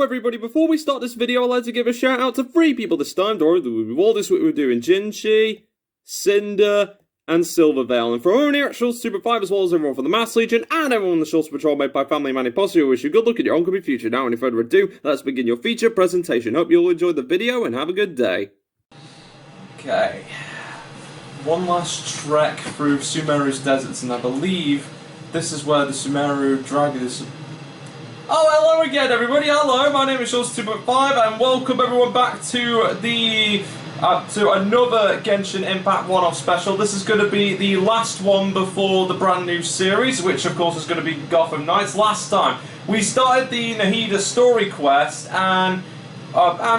Hello everybody, before we start this video I'd like to give a shout out to 3 people this time. With all this week we're doing Jinchi, Cinder, and Silverveil. And for our own here at Shults 2.5 as well as everyone from the Mass Legion and everyone in the Shults Patrol made by Family Manny Posse, we wish you good luck in your oncoming future. Now, any further ado, let's begin your feature presentation. Hope you all enjoyed the video and have a good day. Okay, one last trek through Sumeru's deserts, and I believe this is where the Sumeru dragon is. Oh, hello again, everybody. Hello, my name is Shults 2.5, and welcome everyone back to the to another Genshin Impact one-off special. This is going to be the last one before the brand new series, which of course is going to be Gotham Knights. Last time we started the Nahida story quest, and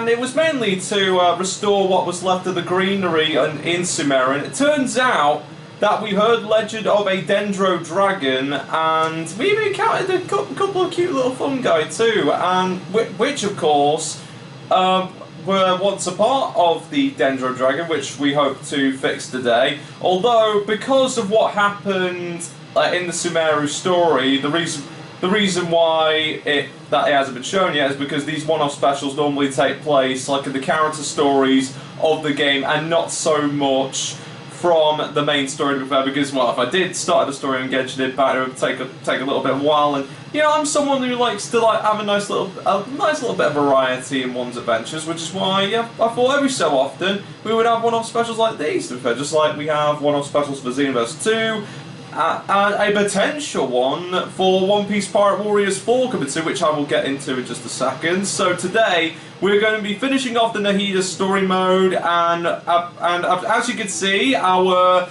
it was mainly to restore what was left of the greenery in Sumeru. And it turns out that we heard legend of a Dendro Dragon, and we even encountered a couple of cute little fungi too, and which of course were once a part of the Dendro Dragon, which we hope to fix today. Although, because of what happened in the Sumeru story, the reason why that it hasn't been shown yet is because these one-off specials normally take place like in the character stories of the game and not so much from the main story, to be fair, because, well, if I did start the story on Genshin Impact, it would take a little bit of a while, and, you know, I'm someone who likes to, like, have a nice little bit of variety in one's adventures, which is why, yeah, I thought every so often we would have one-off specials like these, to be fair, just like we have one-off specials for Xenoverse 2, and a potential one for One Piece Pirate Warriors 4 coming soon, which I will get into in just a second. So today we're going to be finishing off the Nahida story mode, and as you can see, the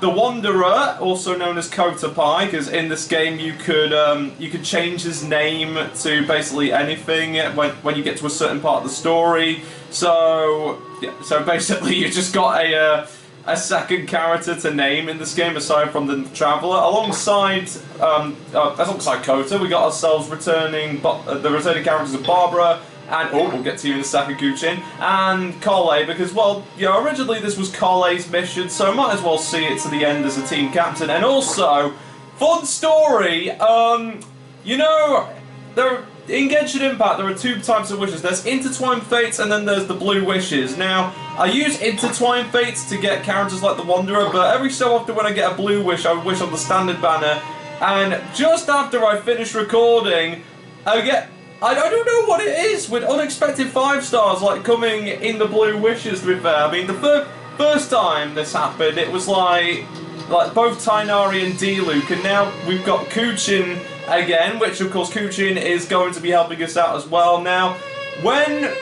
Wanderer, also known as Kotapai, because in this game you could change his name to basically anything when you get to a certain part of the story. So yeah, so basically you just got a second character to name in this game aside from the Traveller. Alongside Kota, we got ourselves the returning characters of Barbara, and we'll get to you in a second, Kuchin, and Collei, because, well, you know, originally this was Collei's mission, so I might as well see it to the end as a team captain. And also, fun story, you know, in Genshin Impact, there are 2 types of wishes. There's Intertwined Fates, and then there's the Blue Wishes. Now, I use Intertwined Fates to get characters like the Wanderer, but every so often when I get a Blue Wish, I would wish on the standard banner, and just after I finish recording, I don't know what it is with unexpected 5 stars, like, coming in the Blue Wishes, to be fair. I mean, the first time this happened, it was like both Tighnari and Diluc, and now we've got Kuchin again, which of course Kuchin is going to be helping us out as well. Now, when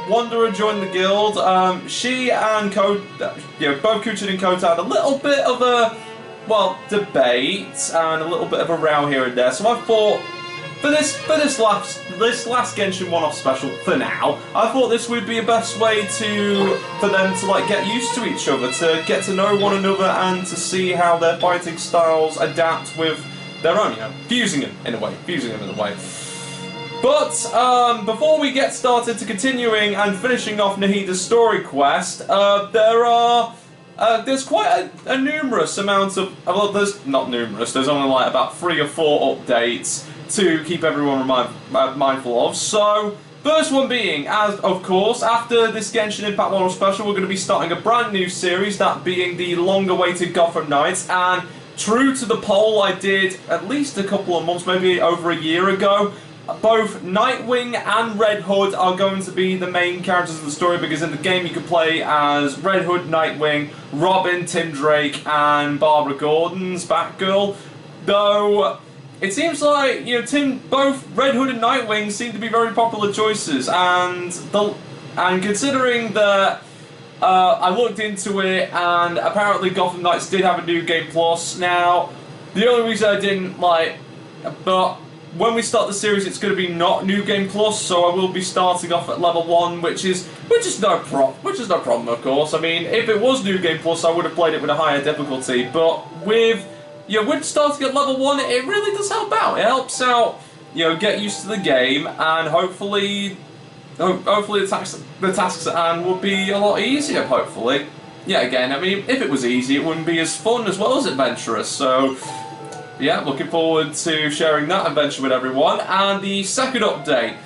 Wanderer joined the guild, she and both Kuchin and Kota had a little bit of a, well, debate and a little bit of a row here and there. So I thought, for this last Genshin one-off special, for now, I thought this would be a best way for them to, like, get used to each other, to get to know one another, and to see how their fighting styles adapt with their own, you know, fusing them in a way. But before we get started to continuing and finishing off Nahida's story quest, there's quite a numerous amount of, well, there's not numerous, there's only like about 3 or 4 updates to keep everyone mindful of. So, first one being, as of course, after this Genshin Impact one-off special, we're going to be starting a brand new series, that being the long-awaited Gotham Knights, and true to the poll I did at least a couple of months, maybe over a year ago, both Nightwing and Red Hood are going to be the main characters of the story, because in the game you can play as Red Hood, Nightwing, Robin, Tim Drake, and Barbara Gordon's Batgirl. Though it seems like, you know, both Red Hood and Nightwing seem to be very popular choices, and considering that I looked into it, and apparently Gotham Knights did have a New Game Plus. Now, the only reason I didn't but when we start the series, it's going to be not New Game Plus, so I will be starting off at level 1, which is no problem, of course. I mean, if it was New Game Plus, I would have played it with a higher difficulty, but with starting at level 1, it really does help out. It helps out, you know, get used to the game, and hopefully the tasks at hand will be a lot easier, hopefully. Yeah, again, I mean, if it was easy, it wouldn't be as fun as well as adventurous, so yeah, looking forward to sharing that adventure with everyone. And the second update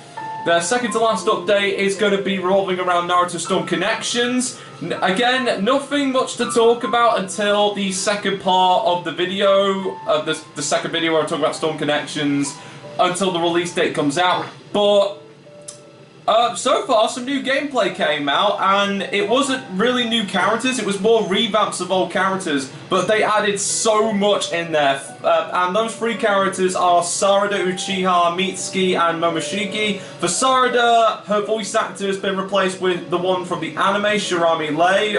The second to last update is going to be revolving around Naruto Storm Connections. Again, nothing much to talk about until the second part of the video, the second video where I talk about Storm Connections, until the release date comes out. But so far, some new gameplay came out, and it wasn't really new characters, it was more revamps of old characters, but they added so much in there. And those three characters are Sarada, Uchiha, Mitsuki, and Momoshiki. For Sarada, her voice actor has been replaced with the one from the anime, Shirami Lei,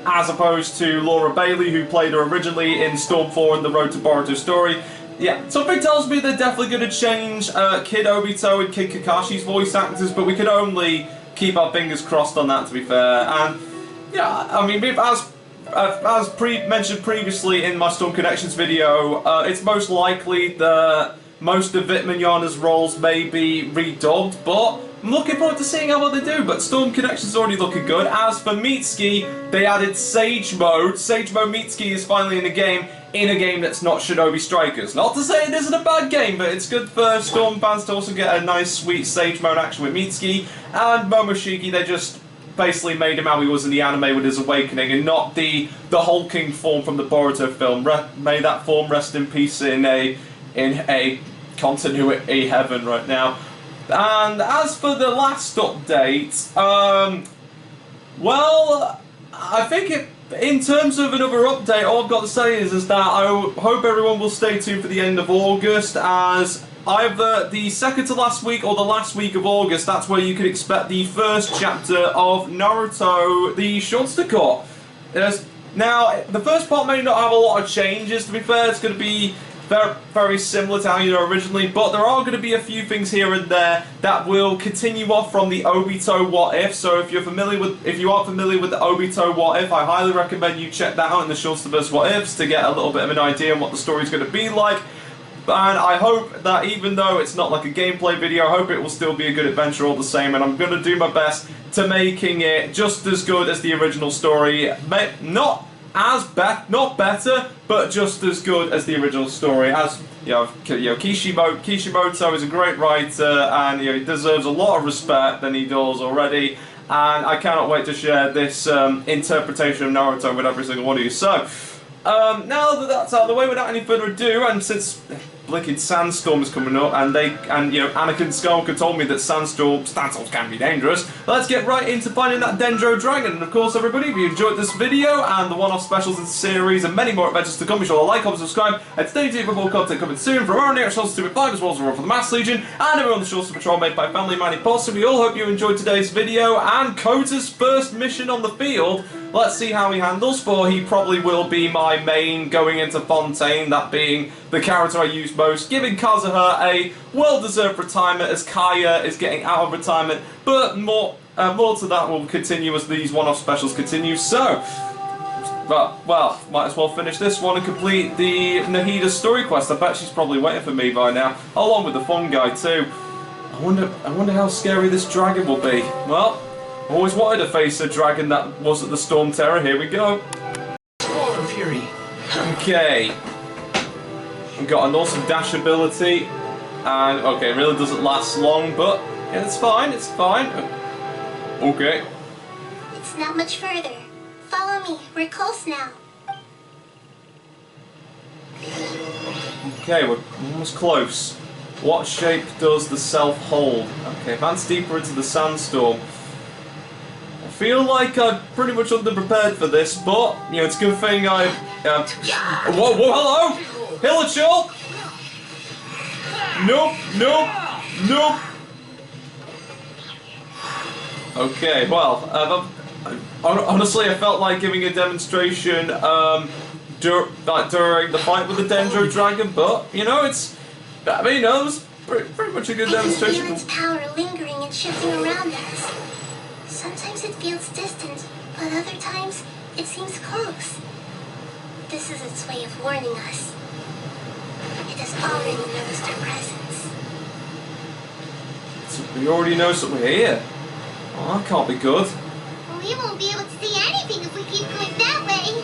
as opposed to Laura Bailey, who played her originally in Storm 4 and the Road to Boruto story. Yeah, something tells me they're definitely going to change Kid Obito and Kid Kakashi's voice actors, but we can only keep our fingers crossed on that, to be fair. And yeah, I mean, as mentioned previously in my Storm Connections video, it's most likely that most of Vit Mignogna's roles may be redubbed, but I'm looking forward to seeing how well they do. But Storm Connections is already looking good. As for Mitsuki, they added Sage Mode. Sage Mode Mitsuki is finally in a game that's not Shinobi Strikers. Not to say it isn't a bad game, but it's good for Storm fans to also get a nice, sweet Sage Mode action with Mitsuki. And Momoshiki, they just basically made him how he was in the anime with his awakening, and not the hulking form from the Boruto film. May that form rest in peace in a continuity heaven right now. And as for the last update, well, I think in terms of another update, all I've got to say is that I hope everyone will stay tuned for the end of August, as either the second to last week or the last week of August, that's where you can expect the first chapter of Naruto, the Shortster Court. Now, the first part may not have a lot of changes, to be fair. It's going to be very, very similar to how you know originally, but there are going to be a few things here and there that will continue off from the Obito What If. So if you are familiar with the Obito What If, I highly recommend you check that out in the Shortsterverse What Ifs to get a little bit of an idea on what the story's going to be like. And I hope that even though it's not like a gameplay video, I hope it will still be a good adventure all the same, and I'm going to do my best to making it just as good as the original story. Not better, but just as good as the original story. As Kishimoto is a great writer, and he deserves a lot of respect than he does already. And I cannot wait to share this interpretation of Naruto with every single one of you. So, now that that's out of the way, without any further ado, and since blinking Sandstorm is coming up, and Anakin Skywalker told me that sandstorms can be dangerous, let's get right into finding that Dendro Dragon. And of course, everybody, if you enjoyed this video and the one-off specials in the series and many more adventures to come, be sure to like, comment, subscribe, and stay tuned for more content coming soon from our next Shortster 5, as well as the War for the Mass Legion, and everyone on the Shortster Patrol made by Family Manny Possum. We all hope you enjoyed today's video and Kota's first mission on the field. Let's see how he handles, for he probably will be my main going into Fontaine, that being the character I use most, giving Kazuha a well-deserved retirement as Kaya is getting out of retirement, but more to that will continue as these one-off specials continue. So, well, might as well finish this one and complete the Nahida story quest. I bet she's probably waiting for me by now, along with the fun guy too. I wonder how scary this dragon will be. Well, I always wanted to face a dragon that wasn't the Storm Terror. Here we go. Storm Fury. Okay. We've got an awesome dash ability. And, okay, it really doesn't last long, but yeah, it's fine, it's fine. Okay. It's not much further. Follow me. We're close now. Okay, we're almost close. What shape does the self hold? Okay, advance deeper into the sandstorm. I feel like I'm pretty much underprepared for this, but it's a good thing I. Whoa, hello, Hilichurl. Nope. Okay, well, honestly, I felt like giving a demonstration during the fight with the Dendro Dragon, but it was pretty much a good demonstration. I can feel its power lingering and shifting around us. Sometimes it feels distant, but other times it seems close. This is its way of warning us. It has already noticed our presence. So we already know that we're here. Oh, that can't be good. We won't be able to see anything if we keep going that way.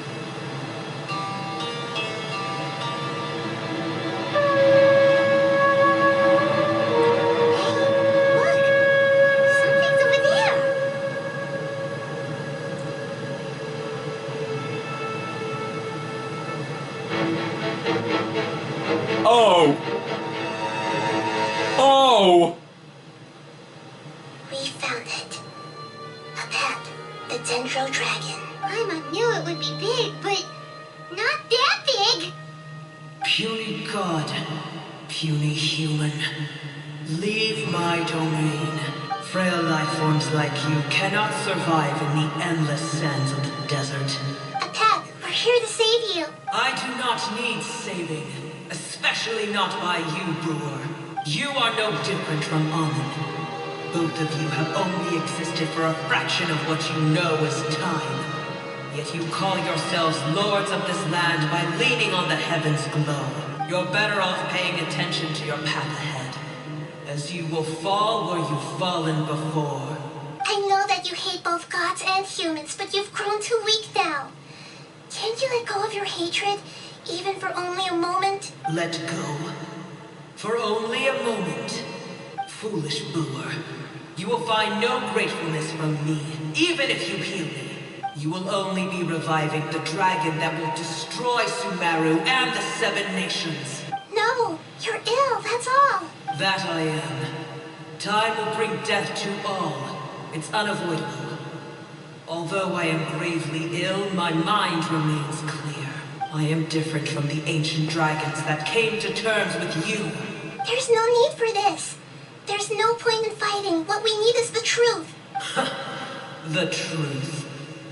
No! We found it. Apep, the Dendro Dragon. Paimon knew it would be big, but not that big. Puny god, puny human, leave my domain. Frail life forms like you cannot survive in the endless sands of the desert. Apep, we're here to save you. I do not need saving, especially not by you, Brewer. You are no different from Amun. Both of you have only existed for a fraction of what you know as time. Yet you call yourselves lords of this land by leaning on the heavens' glow. You're better off paying attention to your path ahead, as you will fall where you've fallen before. I know that you hate both gods and humans, but you've grown too weak now. Can't you let go of your hatred, even for only a moment? Let go. For only a moment. Foolish Brewer. You will find no gratefulness from me, even if you heal me. You will only be reviving the dragon that will destroy Sumeru and the Seven Nations. No, you're ill, that's all. That I am. Time will bring death to all. It's unavoidable. Although I am gravely ill, my mind remains clear. I am different from the ancient dragons that came to terms with you. There's no need for this. There's no point in fighting. What we need is the truth. The truth.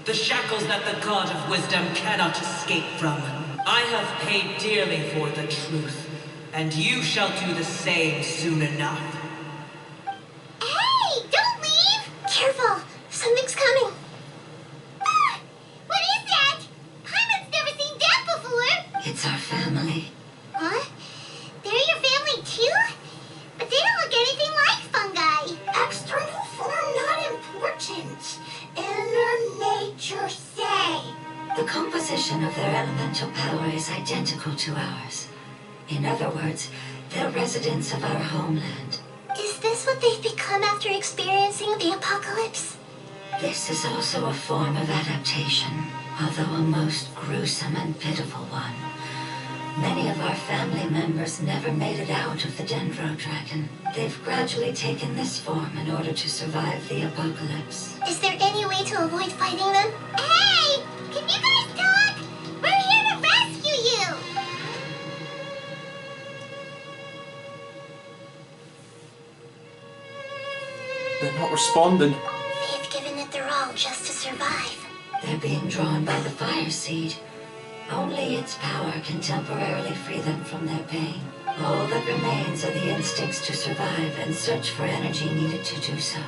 The shackles that the God of Wisdom cannot escape from. I have paid dearly for the truth, and you shall do the same soon enough. Hey, don't leave! Careful, something's coming. Ah, what is that? Paimon's never seen that before. It's our family. Huh? They're your family too? But they don't look anything like fungi. External form not important. Inner nature say. The composition of their elemental power is identical to ours. In other words, they're residents of our homeland. Is this what they've become after experiencing the apocalypse? This is also a form of adaptation, although a most gruesome and pitiful one. Many of our family members never made it out of the Dendro Dragon. They've gradually taken this form in order to survive the apocalypse. Is there any way to avoid fighting them? Hey! Can you guys talk? We're here to rescue you! They're not responding. They've given it their all just to survive. They're being drawn by the fire seed. Only its power can temporarily free them from their pain. All that remains are the instincts to survive and search for energy needed to do so.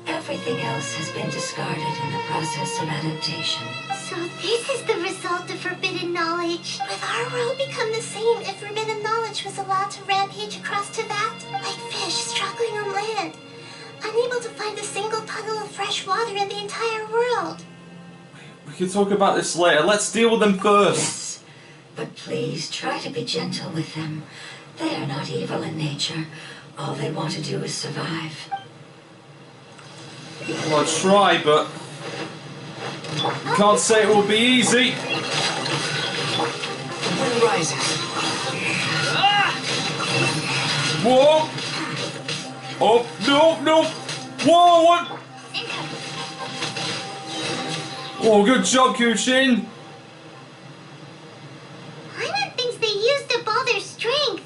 Everything else has been discarded in the process of adaptation. So this is the result of forbidden knowledge. Would our world become the same if forbidden knowledge was allowed to rampage across Teyvat? Like fish struggling on land, unable to find a single puddle of fresh water in the entire world. We can talk about this later. Let's deal with them first. Yes, but please try to be gentle with them. They are not evil in nature. All they want to do is survive. Well, I'll try, but can't say it will be easy. Wind rises. Whoa! Oh, no! Whoa, what? Oh, good job, Kushin. Paimon thinks they used up all their strength.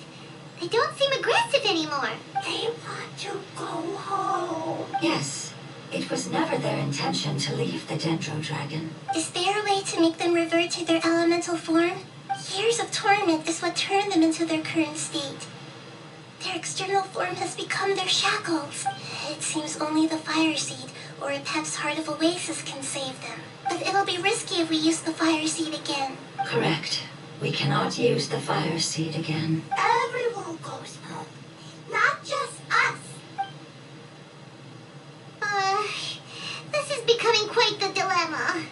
They don't seem aggressive anymore. They want to go home. Yes, it was never their intention to leave the Dendro Dragon. Is there a way to make them revert to their elemental form? Years of torment is what turned them into their current state. Their external form has become their shackles. It seems only the fire seed or Apep's Heart of Oasis can save them. But it'll be risky if we use the fire seed again. Correct. We cannot use the fire seed again. Everyone goes home, not just us. This is becoming quite the dilemma.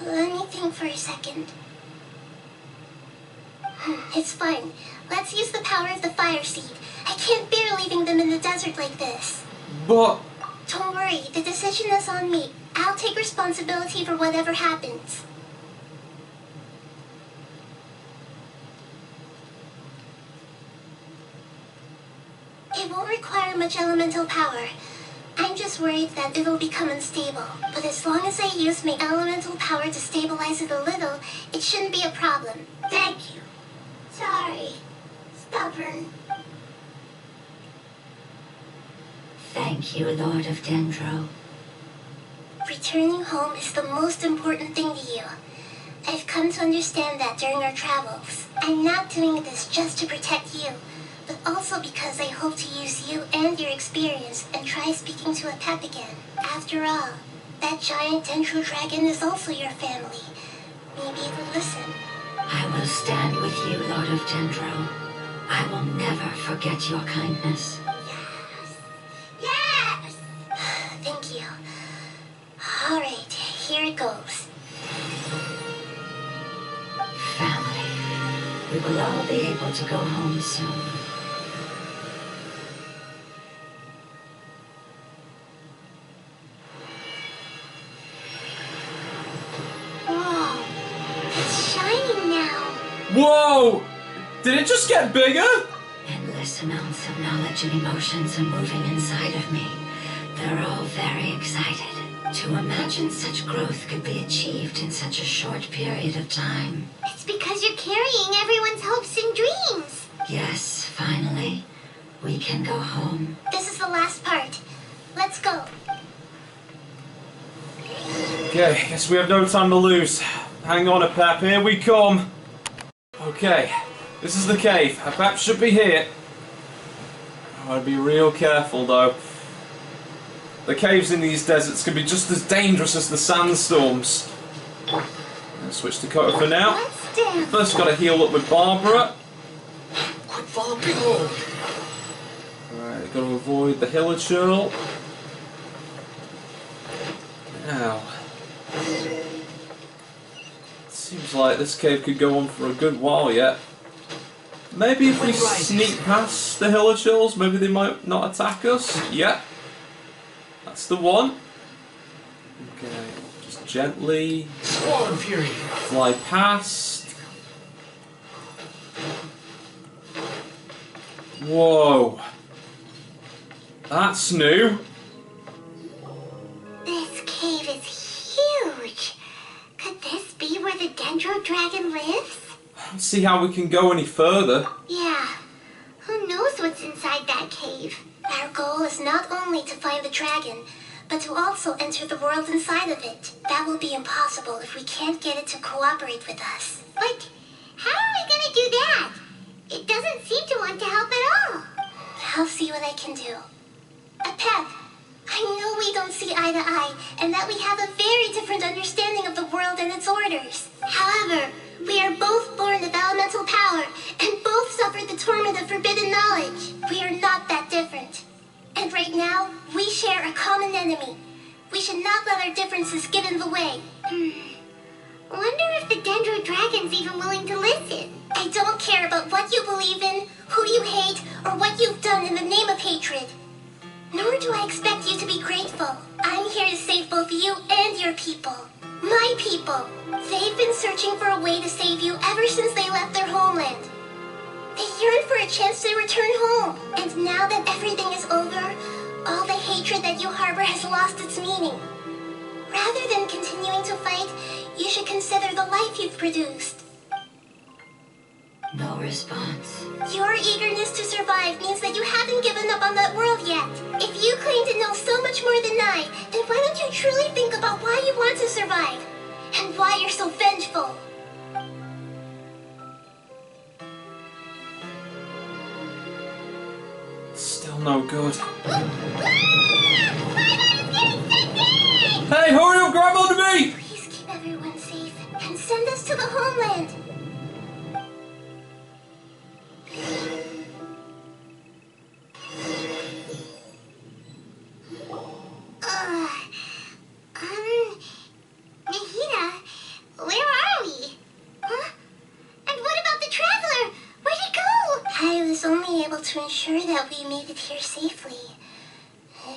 Let me think for a second. It's fine. Let's use the power of the fire seed. I can't bear leaving them in the desert like this. But Don't worry, the decision is on me. I'll take responsibility for whatever happens. It won't require much elemental power. I'm just worried that it'll become unstable. But as long as I use my elemental power to stabilize it a little, it shouldn't be a problem. Thank you. Sorry. Stubborn. Thank you, Lord of Dendro. Returning home is the most important thing to you. I've come to understand that during our travels. I'm not doing this just to protect you, but also because I hope to use you and your experience and try speaking to a pet again. After all, that giant Dendro dragon is also your family. Maybe it will listen. I will stand with you, Lord of Dendro. I will never forget your kindness. Yes! Thank you. Alright, here it goes. Family. We will all be able to go home soon. Whoa, it's shining now. Whoa! Did it just get bigger? Endless amounts of knowledge and emotions are moving inside of me. They're all very excited. To imagine such growth could be achieved in such a short period of time. It's because you're carrying everyone's hopes and dreams. Yes, finally, we can go home. This is the last part. Let's go. Okay, guess we have no time to lose. Hang on, Apep, here we come. Okay, this is the cave. Apep should be here. I'd be real careful though. The caves in these deserts can be just as dangerous as the sandstorms. Let's switch to Koto for now. Let's dance. First gotta heal up with Barbara. Quick, follow below. Alright, gotta avoid the Hilichurl. Now. Seems like this cave could go on for a good while yet. Maybe if we sneak past the Hilichurls, maybe they might not attack us. Yep. That's the one. Okay, just gently Swollen Fury. fly past. Whoa. That's new. This cave is huge. Could this be where the Dendro dragon lives? I don't see how we can go any further. Yeah. Who knows what's inside that cave? Our goal is not only to find the dragon, but to also enter the world inside of it. That will be impossible if we can't get it to cooperate with us. But how are we gonna do that? It doesn't seem to want to help at all. I'll see what I can do. Apep, I know we don't see eye to eye, and that we have a very different understanding of the world and its orders. However, we are both born of elemental power, and both suffered the torment of forbidden knowledge. We are not that different. And right now, we share a common enemy. We should not let our differences get in the way. Wonder if the Dendro Dragon's even willing to listen. I don't care about what you believe in, who you hate, or what you've done in the name of hatred. Nor do I expect you to be grateful. I'm here to save both you and your people. My people. They've been searching for a way to save you ever since they left their homeland. They yearn for a chance to return home. And now that everything is over, all the hatred that you harbor has lost its meaning. Rather than continuing to fight, you should consider the life you've produced. No response. Your eagerness to survive means that you haven't given up on that world yet. If you claim to know so much more than I, then why don't you truly think about why you want to survive? And why you're so vengeful? Still no good. Hey, hurry up, grab onto me! Please keep everyone safe and send us to the homeland. Nahida, where are we? Huh? And what about the traveler? Where'd he go? I was only able to ensure that we made it here safely.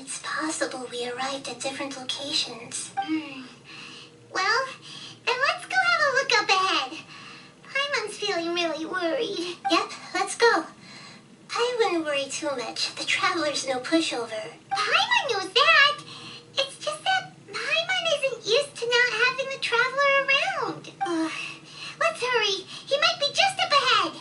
It's possible we arrived at different locations. Well, then let's go have a look up ahead. Paimon's feeling really worried. Yep, let's go. I wouldn't wouldn't worry too much. The Traveler's no pushover. Paimon knows that. It's just that Paimon isn't used to not having the Traveler around. Let's hurry. He might be just up ahead.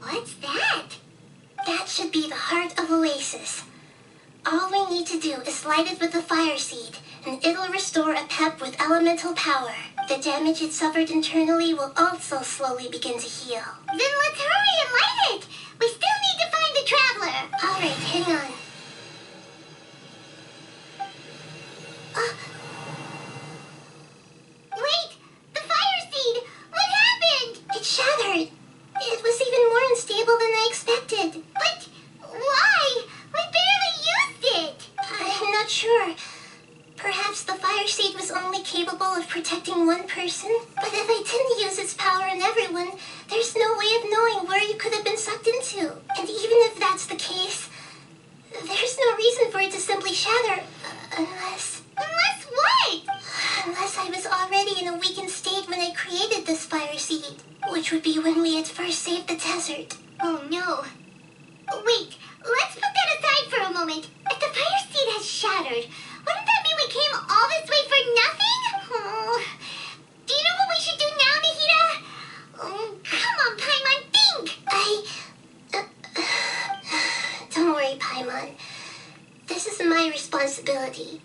What's that? That should be the heart of Oasis. All we need to do is light it with the fire seed, and it'll restore a pep with elemental power. The damage it suffered internally will also slowly begin to heal. Then let's hurry and light it! We still need to find the Traveler! Alright, hang on. Wait! The fire seed! What happened? It shattered. It was even more unstable than I expected. But why? We barely used it! I'm not sure. Perhaps the fire seed was only capable of protecting one person? But if I didn't use its power on everyone, there's no way of knowing where you could have been sucked into. And even if that's the case, there's no reason for it to simply shatter. Unless... Unless what? Unless I was already in a weakened state when I created this fire seed. Which would be when we had first saved the desert. Oh no. Wait, let's put that aside for a moment. If the fire seed has shattered, wouldn't that mean we came all this way for nothing? Oh. Do you know what we should do now, Nahida? Oh, come on, Paimon, think! Don't worry, Paimon. This is my responsibility.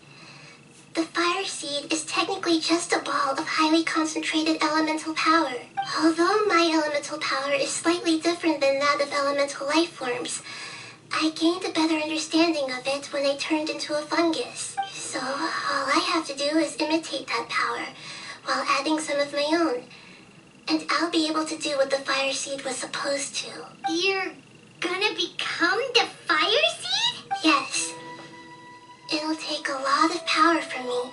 The fire seed is technically just a ball of highly concentrated elemental power. Although my elemental power is slightly different than that of elemental life forms, I gained a better understanding of it when I turned into a fungus. So all I have to do is imitate that power while adding some of my own. And I'll be able to do what the fire seed was supposed to. You're gonna become the fire seed? Yes. It'll take a lot of power from me,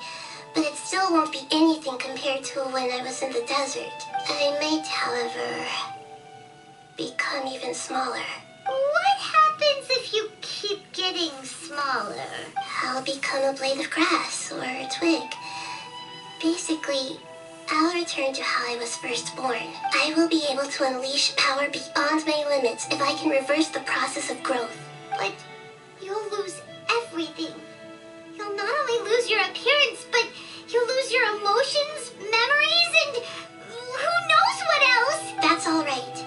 but it still won't be anything compared to when I was in the desert. I might, however, become even smaller. What happens if you keep getting smaller? I'll become a blade of grass or a twig. Basically, I'll return to how I was first born. I will be able to unleash power beyond my limits if I can reverse the process of growth. But you'll lose everything. You'll not only lose your appearance, but you'll lose your emotions, memories, and who knows what else? That's all right.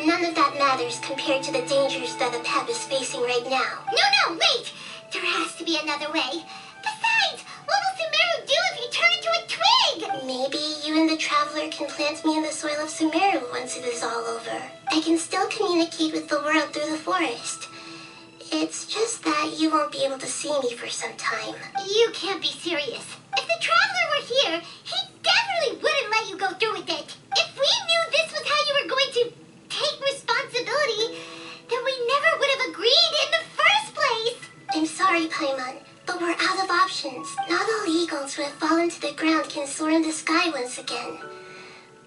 None of that matters compared to the dangers that the Pep is facing right now. No, wait! There has to be another way. Besides, what will Sumeru do if you turn into a twig? Maybe you and the Traveler can plant me in the soil of Sumeru once it is all over. I can still communicate with the world through the forest. It's just that you won't be able to see me for some time. You can't be serious. If the Traveler were here, he definitely wouldn't let you go through with it. If we knew this was how you were going to take responsibility, then we never would have agreed in the first place. I'm sorry, Paimon, but we're out of options. Not all eagles who have fallen to the ground can soar in the sky once again.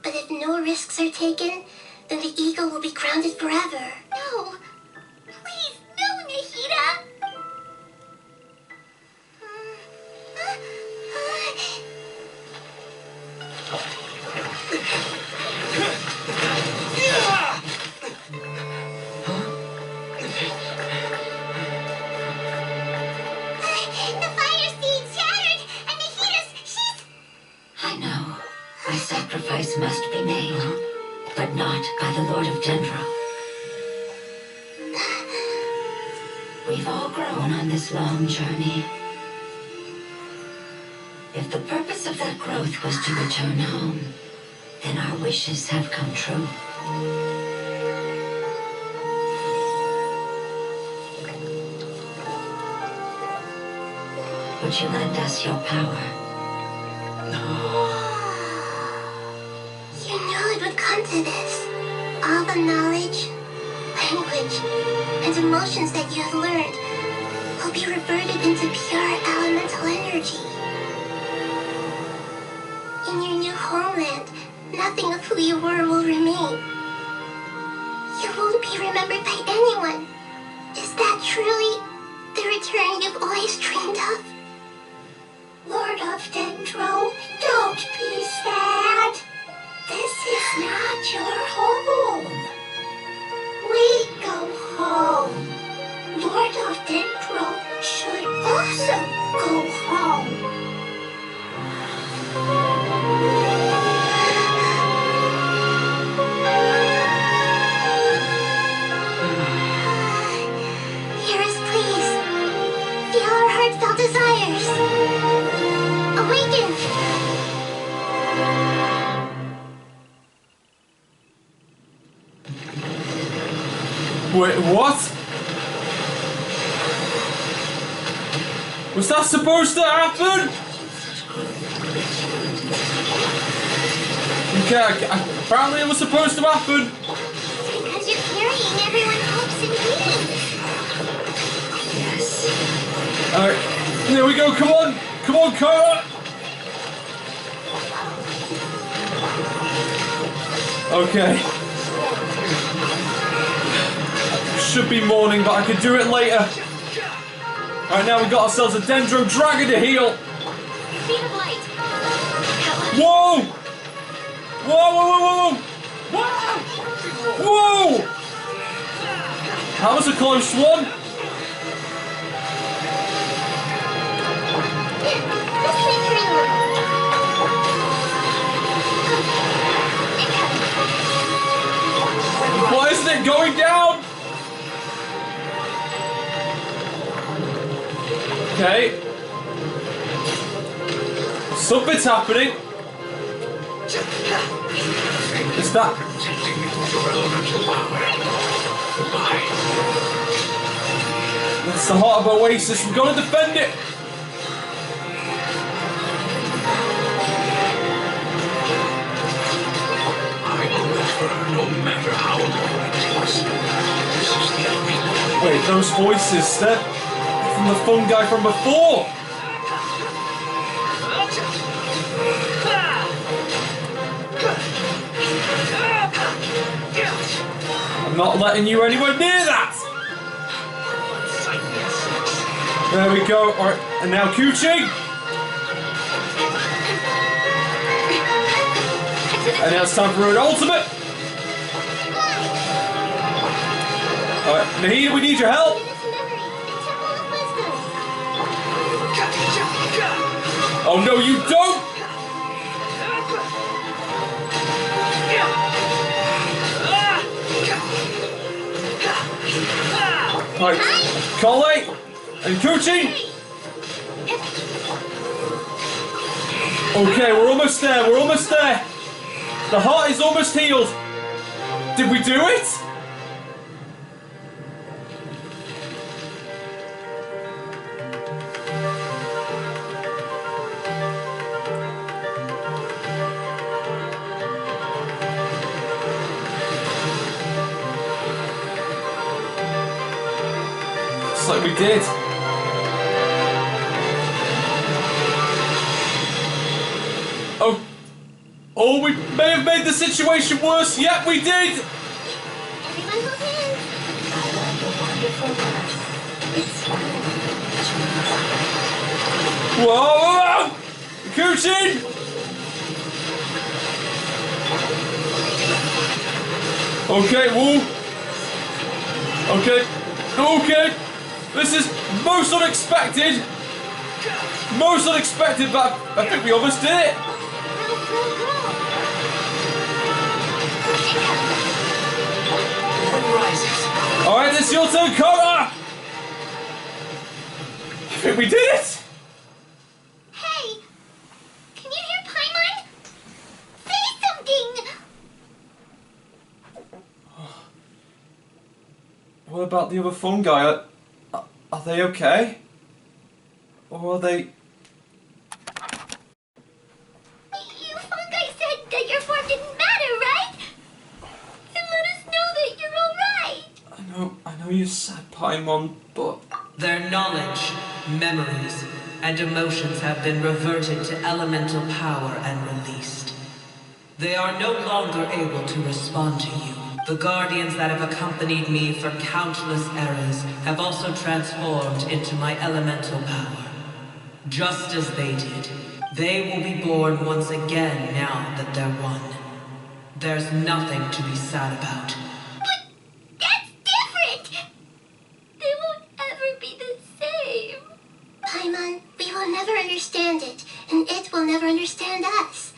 But if no risks are taken, then the eagle will be grounded forever. No. Please, no, Nahida! The fire seed shattered, and she's... I know. A sacrifice must be made, but not by the Lord of Dendro. We've all grown on this long journey. If the purpose of that growth was to return home, then our wishes have come true. Would you lend us your power? You knew it would come to this. All the knowledge, language, and emotions that you have learned will be reverted into pure elemental energy. In your new homeland, nothing of who you were will remain. You won't be remembered by anyone. dispel desires. Awaken! Wait, what? Was that supposed to happen? Okay, apparently it was supposed to happen. Because you're carrying everyone's hopes and dreams. Yes. Alright, there we go, come on! Come on, Kara! Okay. Should be morning, but I could do it later. Right now, we got ourselves a Dendro Dragon to heal. Speed of light. Whoa! Whoa, whoa, whoa, whoa, whoa! Whoa! That was a close one. Let's keep dreaming. Why isn't it going down? Okay. Something's happening. Is that? That's the heart of Oasis. We've got to defend it. No matter how long it takes. This is the only way. Wait, those voices, they're from the fun guy from before. I'm not letting you anywhere near that. There we go. All right, and now Kuchi. And now it's time for an ultimate. Alright, Nahida, we need your help. Oh no, you don't! Alright, Kale and Kuchi. Okay, we're almost there, we're almost there. The heart is almost healed. Did we do it? Looks like we did. Oh, we may have made the situation worse. Yep, we did. Everyone move in. Whoa! Kuchi! Okay, woo. Okay. Okay. This is most unexpected. Most unexpected, but I think we almost did it. Alright, it's your turn, Kara! I think we did it! Hey! Can you hear Paimon? Say something! What about the other phone guy? Are they okay? Or are they... You fungi said that your form didn't matter, right? And let us know that you're alright! I know you said Paimon, but... Their knowledge, memories, and emotions have been reverted to elemental power and released. They are no longer able to respond to you. The guardians that have accompanied me for countless eras have also transformed into my elemental power. Just as they did, they will be born once again now that they're one. There's nothing to be sad about. But that's different! They won't ever be the same. Paimon, we will never understand it, and it will never understand us.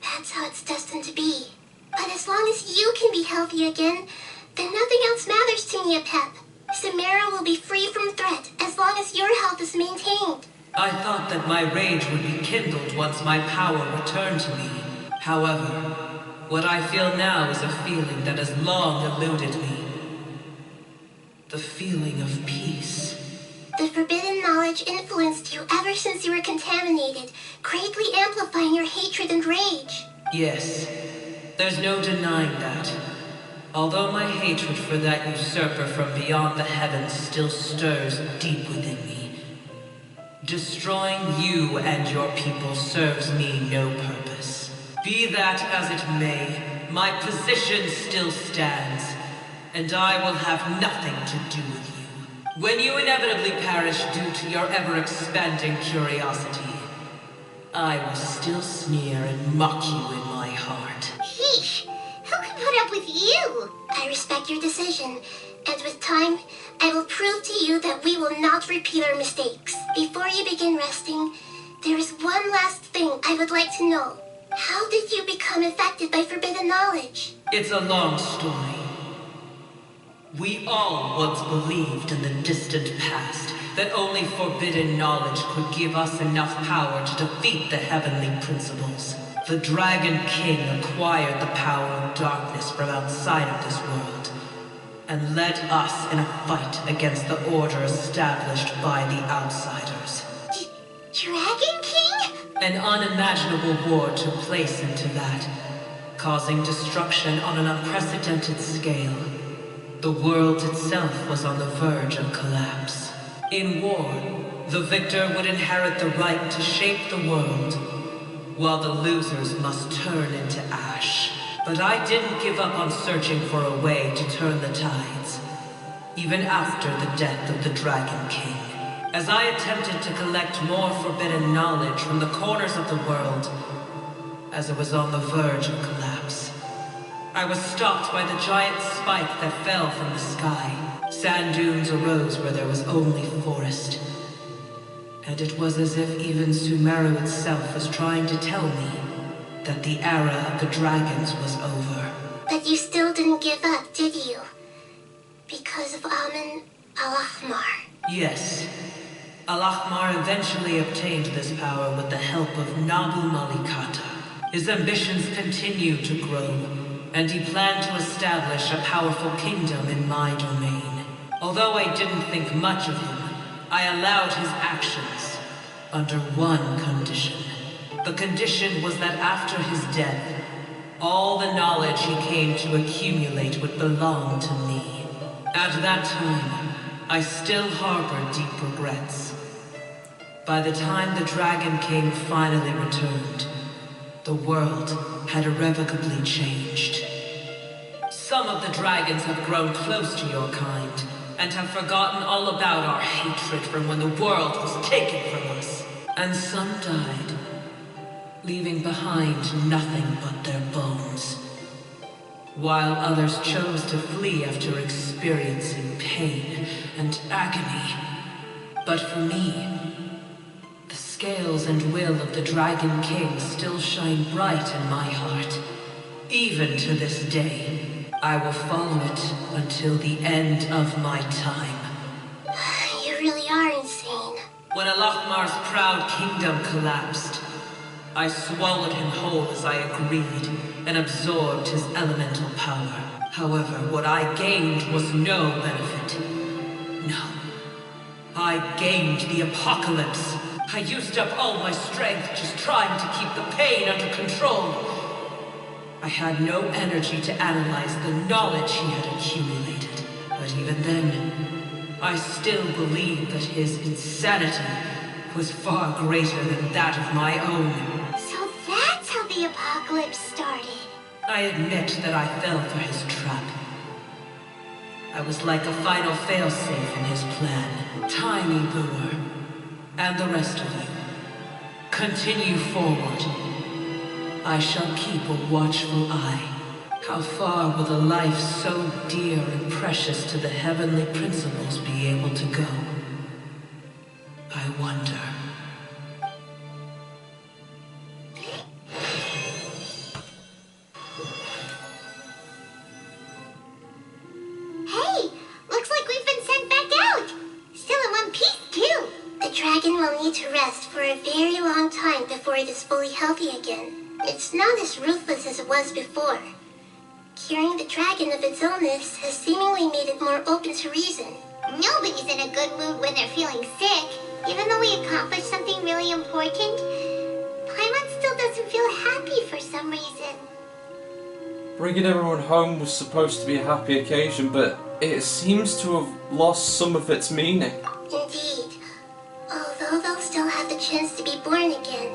That's how it's destined to be. But as long as you can be healthy again, then nothing else matters to Neopep. Samara will be free from threat as long as your health is maintained. I thought that my rage would be kindled once my power returned to me. However, what I feel now is a feeling that has long eluded me. The feeling of peace. The forbidden knowledge influenced you ever since you were contaminated, greatly amplifying your hatred and rage. Yes, there's no denying that. Although my hatred for that usurper from beyond the heavens still stirs deep within me, destroying you and your people serves me no purpose. Be that as it may, my position still stands, and I will have nothing to do with you. When you inevitably perish due to your ever-expanding curiosity, I will still sneer and mock you in my heart. Yeesh! Who can put up with you? I respect your decision, and with time, I will prove to you that we will not repeat our mistakes. Before you begin resting, there is one last thing I would like to know. How did you become affected by forbidden knowledge? It's a long story. We all once believed in the distant past that only forbidden knowledge could give us enough power to defeat the heavenly principles. The Dragon King acquired the power of darkness from outside of this world, and led us in a fight against the order established by the outsiders. Dragon King? An unimaginable war took place into that, causing destruction on an unprecedented scale. The world itself was on the verge of collapse. In war, the victor would inherit the right to shape the world, while the losers must turn into ash. But I didn't give up on searching for a way to turn the tides, even after the death of the Dragon King. As I attempted to collect more forbidden knowledge from the corners of the world, as it was on the verge of collapse, I was stopped by the giant spike that fell from the sky. Sand dunes arose where there was only forest. And it was as if even Sumeru itself was trying to tell me that the era of the dragons was over. But you still didn't give up, did you? Because of Amun Al-Ahmar. Yes. Al-Ahmar eventually obtained this power with the help of Nabu Malikata. His ambitions continued to grow, and he planned to establish a powerful kingdom in my domain. Although I didn't think much of him, I allowed his actions under one condition. The condition was that after his death, all the knowledge he came to accumulate would belong to me. At that time, I still harbored deep regrets. By the time the Dragon King finally returned, the world had irrevocably changed. Some of the dragons have grown close to your kind, and have forgotten all about our hatred from when the world was taken from us. And some died, leaving behind nothing but their bones. While others chose to flee after experiencing pain and agony. But for me, the scales and will of the Dragon King still shine bright in my heart. Even to this day, I will follow it until the end of my time. You really are insane. When Al-Ahmar's proud kingdom collapsed, I swallowed him whole as I agreed, and absorbed his elemental power. However, what I gained was no benefit. No. I gained the apocalypse. I used up all my strength just trying to keep the pain under control. I had no energy to analyze the knowledge he had accumulated. But even then, I still believed that his insanity was far greater than that of my own. So that's how the apocalypse started. I admit that I fell for his trap. I was like a final failsafe in his plan. Tiny Brewer, and the rest of you, continue forward. I shall keep a watchful eye. How far will a life so dear and precious to the heavenly principles be able to go? I wonder. Hey, looks like we've been sent back out. Still in one piece, will need to rest for a very long time before it is fully healthy again. It's not as ruthless as it was before. Curing the dragon of its illness has seemingly made it more open to reason. Nobody's in a good mood when they're feeling sick. Even though we accomplished something really important, Paimon still doesn't feel happy for some reason. Bringing everyone home was supposed to be a happy occasion, but it seems to have lost some of its meaning. Indeed. Although they'll still have the chance to be born again,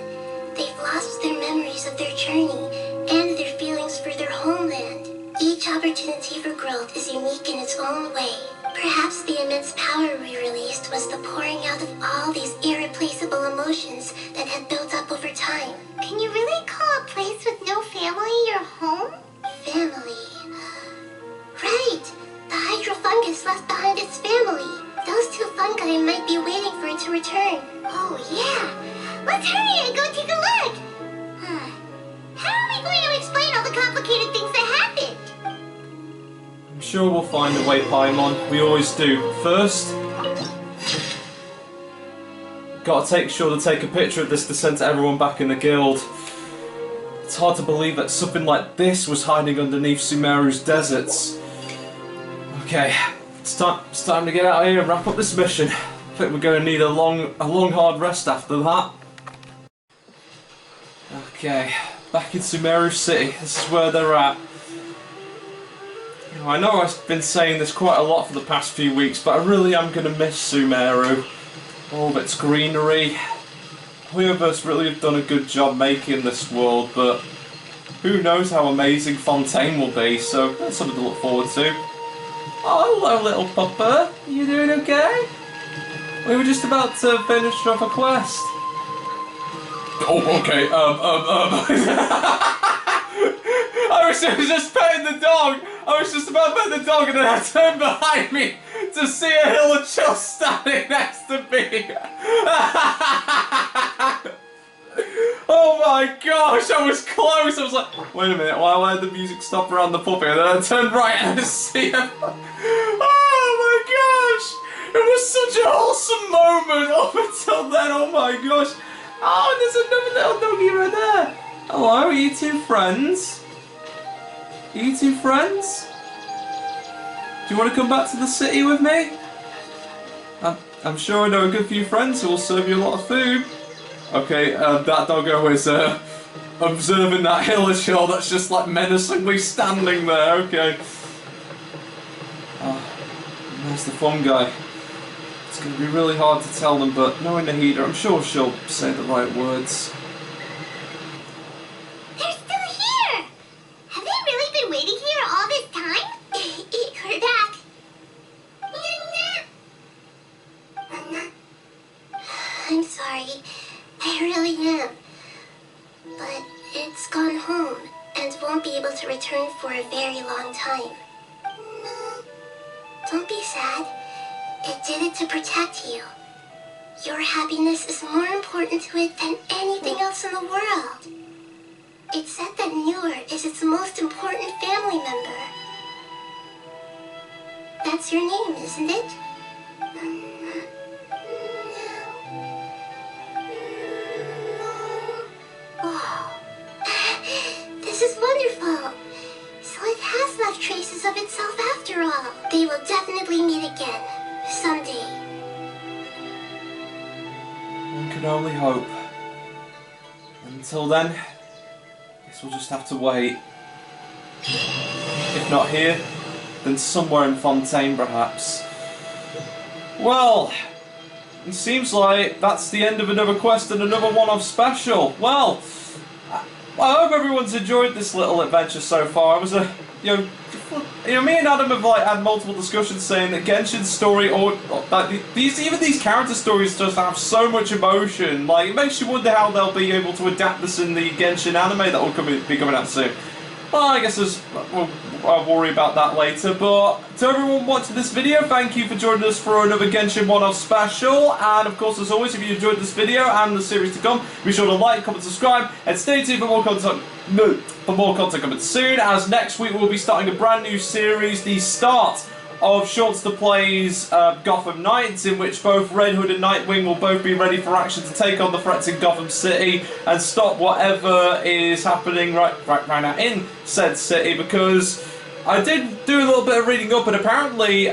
they've lost their memories of their journey and their feelings for their homeland. Each opportunity for growth is unique in its own way. Perhaps the immense power we released was the pouring out of all these irreplaceable emotions that had built up over time. Can you really call a place with no family your home? Family. Right! The hydrofungus left behind its family. Those two fungi might be waiting for it to return. Oh yeah! Let's hurry and go take a look! How are we going to explain all the complicated things that happened? I'm sure we'll find a way, Paimon. We always do. First, gotta take sure to take a picture of this to send to everyone back in the guild. It's hard to believe that something like this was hiding underneath Sumeru's deserts. Okay, it's time to get out of here and wrap up this mission. I think we're going to need a long hard rest after that. Okay, back in Sumeru City. This is where they're at. I know I've been saying this quite a lot for the past few weeks, but I really am going to miss Sumeru. All of its greenery. We of us really have done a good job making this world, but who knows how amazing Fontaine will be, so that's something to look forward to. Oh, hello little pupper. You doing okay? We were just about to finish off a quest. Oh, okay, I was just petting the dog. I was just about to pet the dog and then I turned behind me to see a hill of chill standing next to me. Oh my gosh, I was close. I was like, wait a minute, why did the music stop around the puppy? And then I turned right and I see him. Oh my gosh, it was such a wholesome moment up until then. Oh my gosh. Oh, there's another little doggy right there. Hello, are you two friends? Are you two friends? Do you want to come back to the city with me? I'm sure I know a good few friends who will serve you a lot of food. Okay, that doggo is observing that hill of chill that's just like menacingly standing there. Okay. There's the fungi. It's going to be really hard to tell them, but knowing Nahida, I'm sure she'll say the right words. They're still here! Have they really been waiting here all this time? We're back. I'm sorry. I really am. But it's gone home and won't be able to return for a very long time. Don't be sad. It did it to protect you. Your happiness is more important to it than anything else in the world. It's said that Newer is its most important family member. That's your name, isn't it? Oh, this is wonderful. So it has left traces of itself after all. They will definitely meet again, someday. One can only hope. Until then, guess we'll just have to wait. If not here, then somewhere in Fontaine perhaps. Well, it seems like that's the end of another quest and another one-off special. Well, I hope everyone's enjoyed this little adventure so far. It was a, you know, me and Adam have like had multiple discussions saying that Genshin's story, or like even these character stories, just have so much emotion. Like it makes you wonder how they'll be able to adapt this in the Genshin anime that will be coming out soon. Well, I guess I'll worry about that later, but to everyone watching this video, thank you for joining us for another Genshin one-off special, and of course, as always, if you enjoyed this video and the series to come, be sure to like, comment, subscribe, and stay tuned for more content coming soon, as next week we'll be starting a brand new series, the start of Shorts to Play's Gotham Knights, in which both Red Hood and Nightwing will both be ready for action to take on the threats in Gotham City and stop whatever is happening right now in said city, because I did do a little bit of reading up, and apparently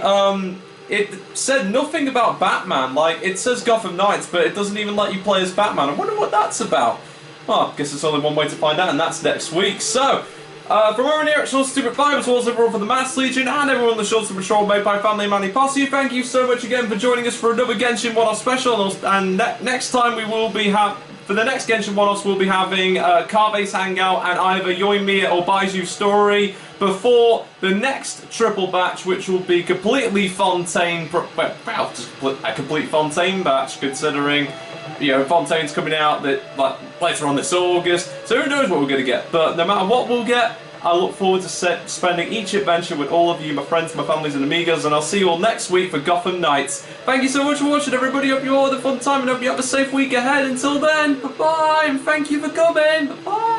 it said nothing about Batman. Like, it says Gotham Knights, but it doesn't even let you play as Batman. I wonder what that's about. Well, I guess there's only one way to find out, and that's next week. So, from everyone here at Shorts to 5, as well as everyone from the Mass Legion, and everyone on the Shorts to Patrol made by Family Manny Posse, thank you so much again for joining us for another Genshin One-Off special, and next time we will be for the next Genshin One-Offs, we'll be having Carve's Hangout and either Yoimiya or Baiju's Story before the next triple batch, which will be completely Fontaine, a complete Fontaine batch, considering, you know, Fontaine's coming out later on this August, so who knows what we're going to get. But no matter what we'll get, I look forward to spending each adventure with all of you, my friends, my families and amigos, and I'll see you all next week for Gotham Knights. Thank you so much for watching, everybody. Hope you all had a fun time and hope you have a safe week ahead. Until then, bye-bye, and thank you for coming. Bye-bye.